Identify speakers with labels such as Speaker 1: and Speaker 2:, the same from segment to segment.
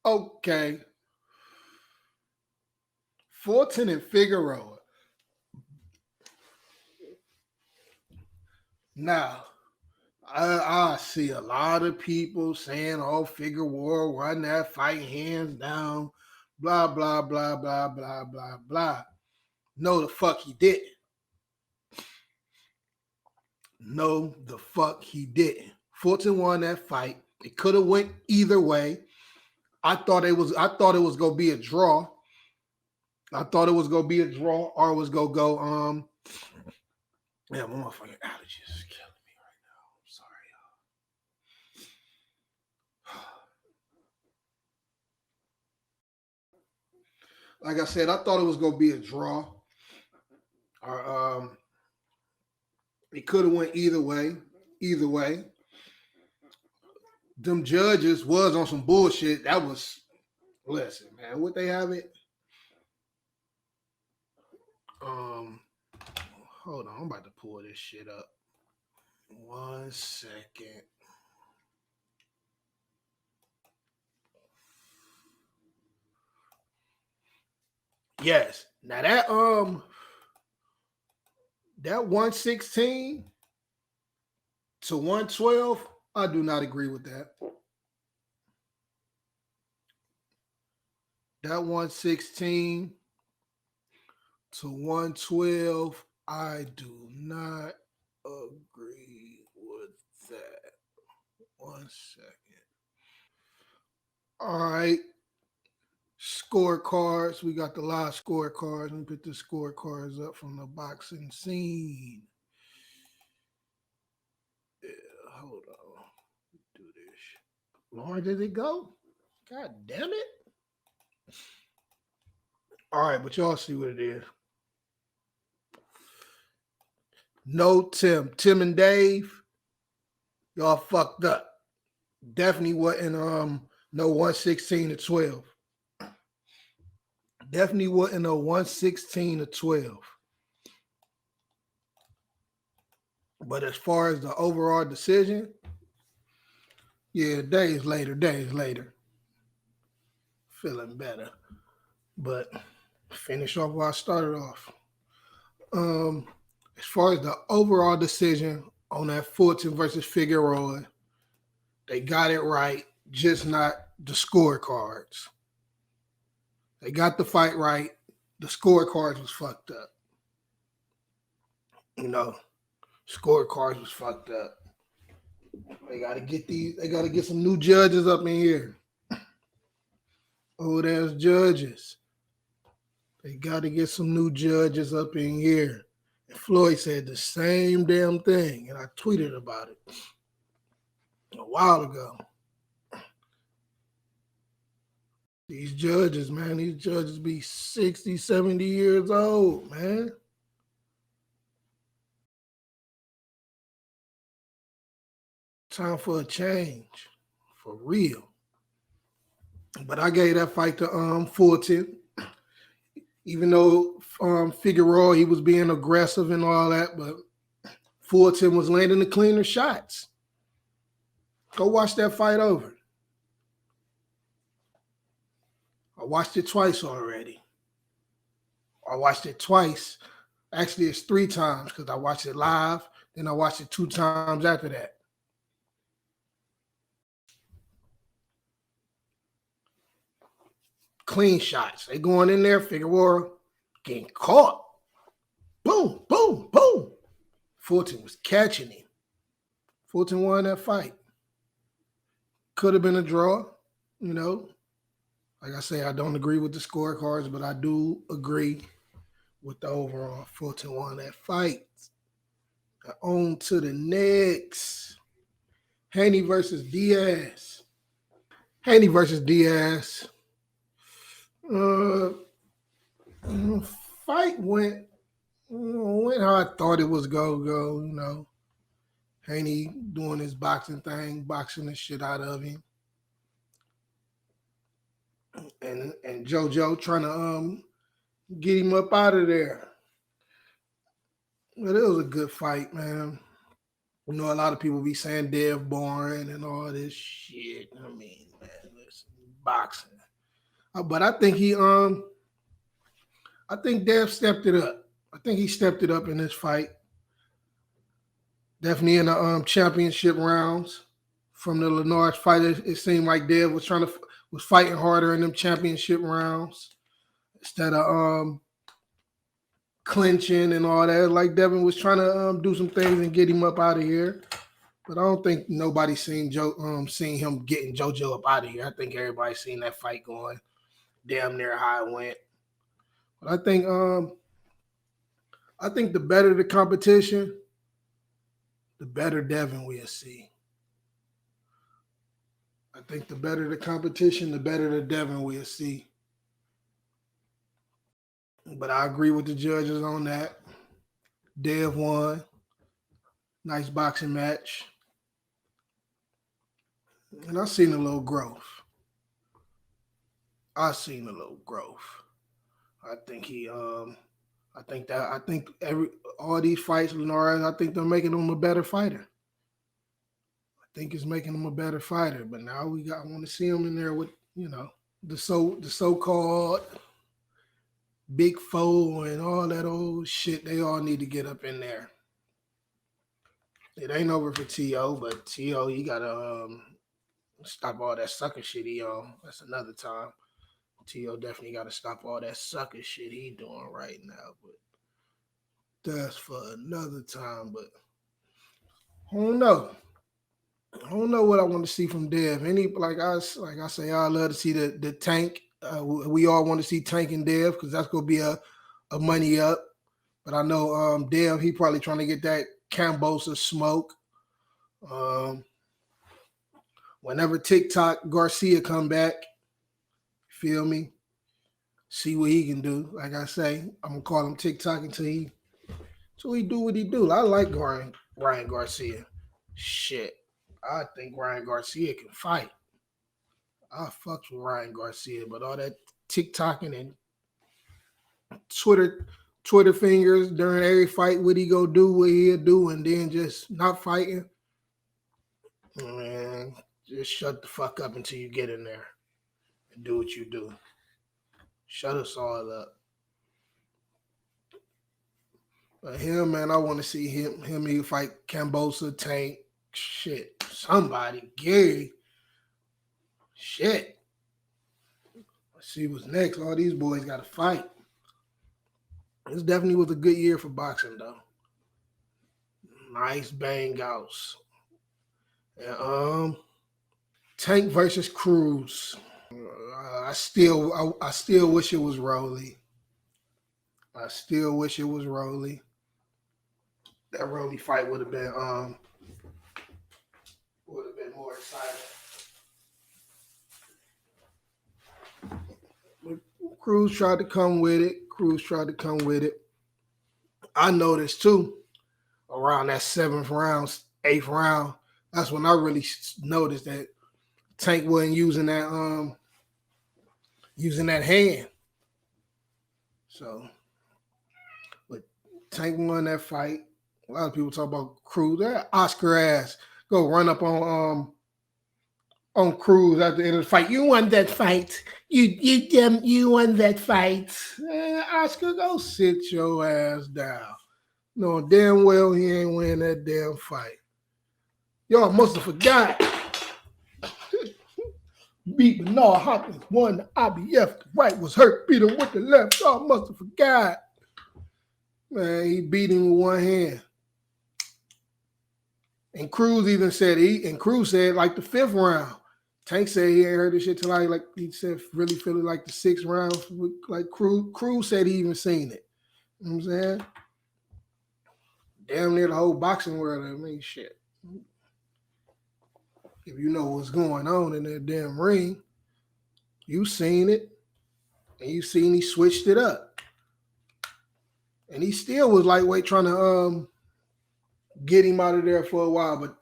Speaker 1: Okay. Fulton and Figueroa. Now, I see a lot of people saying, oh, Figueroa won that fight hands down, blah, blah, blah, blah, blah, blah, blah. No, the fuck he didn't. No, the fuck he didn't. Fulton won that fight. It could have went either way. I thought it was gonna be a draw. I thought it was gonna be a draw, or it was gonna go. Yeah, my motherfucking allergies is killing me right now. I'm sorry, y'all. Like I said, I thought it was gonna be a draw, or it could have went either way. Either way, them judges was on some bullshit. That was, listen, man, what they have it. Hold on, I'm about to pull this shit up. 1 second. Yes. Now that 116 to 112, I do not agree with that. That 116 to 112, I do not agree with that. 1 second. All right. Scorecards. We got the live scorecards. Let me put the scorecards up from the boxing scene. Yeah, hold on. Do this. Lord, did it go? God damn it. All right, but y'all see what it is. No Tim. Tim and Dave, y'all fucked up. Definitely wasn't no 116 to 12. Definitely wasn't no 116 to 12. But as far as the overall decision, yeah, days later. Feeling better. But finish off where I started off. As far as the overall decision on that Fulton versus Figueroa, they got it right, just not the scorecards. They got the fight right. The scorecards was fucked up. You know, scorecards was fucked up. They gotta get some new judges up in here. Oh, there's judges. They gotta get some new judges up in here. And Floyd said the same damn thing, and I tweeted about it a while ago. These judges be 60, 70 years old, man. Time for a change, for real. But I gave that fight to Fulton, even though Figueroa, he was being aggressive and all that, but Fulton was landing the cleaner shots. Go watch that fight over. I watched it twice already. I watched it twice. Actually, it's 3 times because I watched it live, then I watched it 2 times after that. Clean shots. They going in there, Figueroa getting caught. Boom, boom, boom. Fulton was catching him. Fulton won that fight. Could have been a draw, you know. Like I say, I don't agree with the scorecards, but I do agree with the overall. Fulton won that fight. On to the next. Haney versus Diaz. Haney versus Diaz. Fight went how I thought it was go, you know. Haney doing his boxing thing, boxing the shit out of him. And JoJo trying to get him up out of there. But it was a good fight, man. You know, a lot of people be saying Dev boring and all this shit. I mean, man, listen, boxing. But I think I think Dev stepped it up. I think he stepped it up in this fight. Definitely in the championship rounds. From the Linares fight, it seemed like Dev was fighting harder in them championship rounds instead of clinching and all that. Like Devin was trying to do some things and get him up out of here. But I don't think nobody seen him getting JoJo up out of here. I think everybody seen that fight going damn near how it went. But I think the better the competition, the better Devin we'll see. I think the better the competition, the better the Devin we'll see. But I agree with the judges on that. Dev won. Nice boxing match. And I've seen a little growth. I think all these fights, Linares, I think they're making him a better fighter. I think it's making him a better fighter. But now I want to see him in there with, the so-called Big Four and all that old shit. They all need to get up in there. It ain't over for T.O., but T.O., he gotta stop all that sucker shit he on. That's another time. T.O. definitely got to stop all that sucker shit he doing right now. But that's for another time. But I don't know. What I want to see from Dev. Like I say, I love to see the Tank. We all want to see Tank and Dev because that's gonna be a money up. But I know Dev, he probably trying to get that Cambosa smoke. Whenever TikTok Garcia come back, feel me? See what he can do. Like I say, I'm gonna call him TikTok until he do what he do. I like Ryan Garcia. Shit, I think Ryan Garcia can fight. I fucks with Ryan Garcia, but all that TikToking and Twitter fingers during every fight, what he go do, what he'll do, and then just not fighting. Man, just shut the fuck up until you get in there and do what you do. Shut us all up. But him, man, I want to see him he fight Cambosa, Tank, shit, somebody, Gary. Shit. Let's see what's next. All these boys got to fight. This definitely was a good year for boxing, though. Nice bang outs. And, Tank versus Cruz. I still wish it was Rolly. That Rolly fight would have been more exciting. But Cruz tried to come with it. I noticed too, around that 7th round, 8th round, that's when I really noticed that Tank wasn't using that hand. So, but Tank won that fight. A lot of people talk about Cruz. That Oscar ass go run up on Cruz at the end of the fight. You won that fight. You won that fight. Oscar, go sit your ass down. No, damn well he ain't win that damn fight. Y'all must have forgot. Beat Bernard Hopkins, won the IBF. The right was hurt. Beat him with the left. Y'all must have forgot. Man, he beat him with one hand. And Cruz even said Cruz said like the 5th round. Tank said he ain't heard this shit till like he said really feeling like the 6th round. Like Cruz said he even seen it. You know what I'm saying? Damn near the whole boxing world. I mean, shit. If you know what's going on in that damn ring, you seen it, and you seen he switched it up. And he still was lightweight trying to get him out of there for a while, but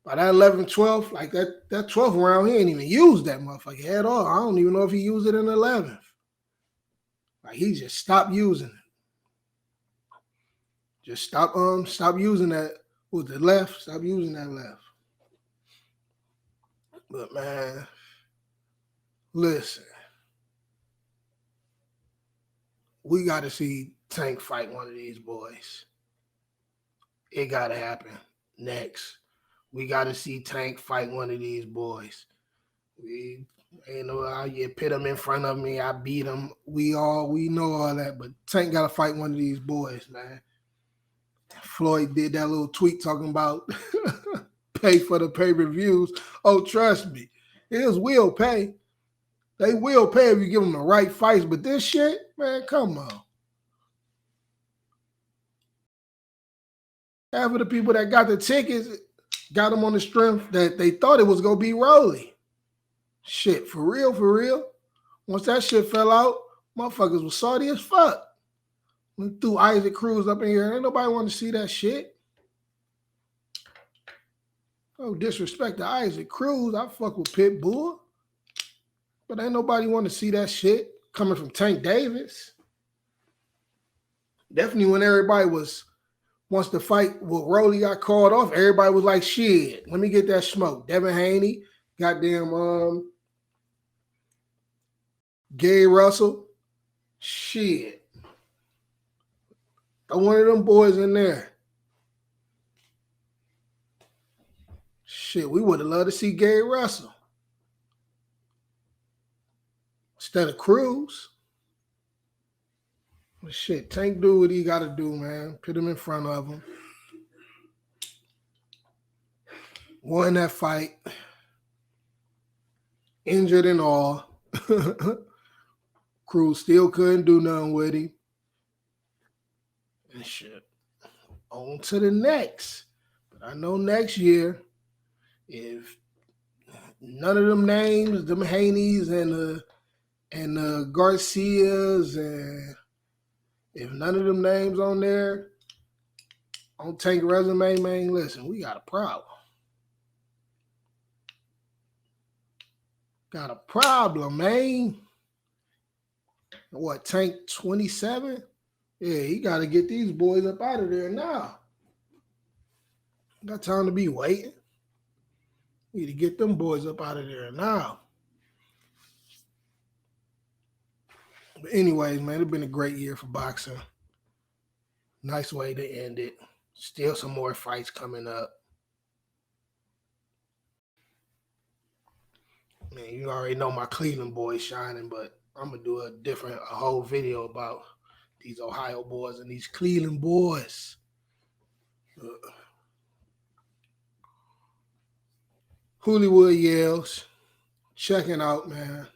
Speaker 1: by that 11th, 12th, like that 12th round, he ain't even used that motherfucker at all. I don't even know if he used it in the 11th. Like he just stopped using it. Just stop using that with the left. Stop using that left. But man, Listen, we got to see Tank fight one of these boys. It got to happen next. We got to see Tank fight one of these boys. We ain't know how you pit him in front of me. I beat him. We know all that, but Tank got to fight one of these boys, man. Floyd did that little tweet talking about pay for the pay-per-views. Oh, trust me, his will pay. They will pay if you give them the right fights, but this shit, man, come on. Half of the people that got the tickets got them on the strength that they thought it was going to be Rolly. Shit, for real. Once that shit fell out, motherfuckers was salty as fuck. We threw Isaac Cruz up in here. Ain't nobody want to see that shit. Oh, disrespect to Isaac Cruz. I fuck with Pitbull. But ain't nobody want to see that shit coming from Tank Davis. Definitely when everybody wants to fight with Rolly got called off, everybody was like, shit, let me get that smoke. Devin Haney, goddamn Gay Russell. Shit. Throw one of them boys in there. Shit, we would have loved to see Gay Russell instead of Cruz. But shit, Tank do what he got to do, man. Put him in front of him. Won that fight. Injured and all. Cruz still couldn't do nothing with him. And shit. On to the next. But I know next year, if none of them names, them Haneys and the Garcias, and if none of them names on there on Tank resume, man, listen, we got a problem. Got a problem, man. What, Tank 27? Yeah, he got to get these boys up out of there now. Got time to be waiting. Need to get them boys up out of there now. But anyways, man, it's been a great year for boxing. Nice way to end it. Still some more fights coming up. Man, you already know my Cleveland boys shining, but I'm going to do a whole video about these Ohio boys and these Cleveland boys. Hollywood yells. Checking out, man.